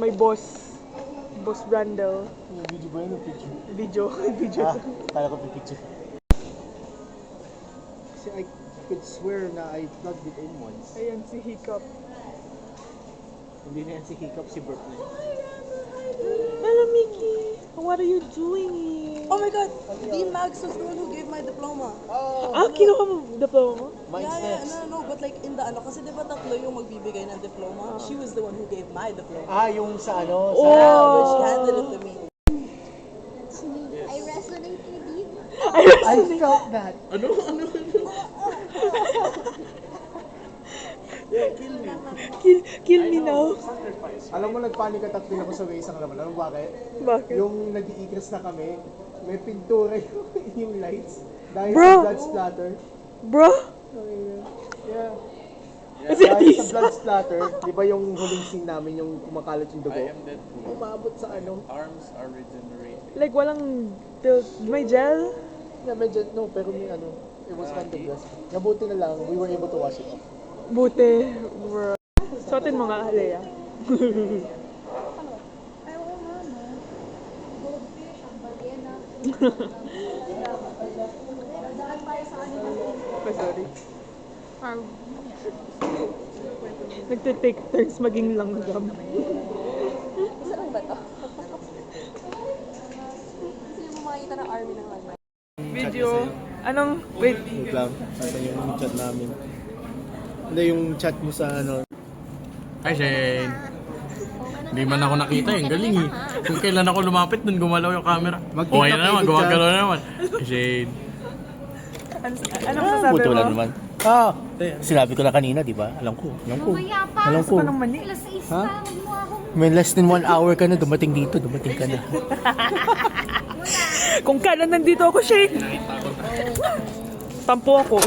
My boss. Boss Brandel. Video ba yun o picture? Video. Video. Kala ko picture. Kasi I could swear na I plugged it in once. Ayan si Hiccup. Hindi na yan si Hiccup, si Burp na. Hello, Mickey. What are you doing here? Oh my god, Dean Max was the one who gave my diploma. Ah, kinuha mo diploma mo? Mine's Yeah, next. no, but like in the ano, kasi diba tatlo yung magbibigay ng diploma? She was the one who gave my diploma. Yung sa ano, sa... Yeah, she handed it to me. I resonate with you. I felt that. Kill me now. Alam mo, nagpanik attack din ako sa way isang laman. Alam mo bakit? Bakit? Yung nag-iikras na kami, may pintura yung lights. Dahil Bro! sa blood splatter. Bro? Yeah. Kasi Dahil sa blood splatter, di ba yung huling scene namin, yung kumakalat yung dugo? Umabot sa ano? Arms are regenerating. Like walang may gel? Yeah, medyo, no, pero may ano, it was kind of blessed. Nabuti na lang, we were able to wash it off. Buti. Bro. Suotin mo nga, Alea. Ay, oo nga, no? Goldfish, ang balena. Daan tayo sa kanila. Oh, sorry. Nagtitake turns maging langgam. Isa lang ba to? Gusto niyo mo makita ng army ng langgam? Video. Anong, wait. Wait lang, nasa yung chat namin. Hindi, yung chat mo sa ano. Hi, Shane. Hindi man ako nakita eh. Galing eh. Kung kailan ako lumapit, dun gumalaw yung camera. Okay na naman, gumagalaw na naman. Hi, Shane. Anong sasabi Puto mo? lang naman. Sinabi ko na kanina, di ba? Alam ko. Mamaya pa. Alam ko. Anong mali? Alas 6 Ha? pa. Huwag mo akong... May less than 1 hour ka na, dumating dito, dumating ka na. Kung kailan nandito ako, Shane. Tampo ako.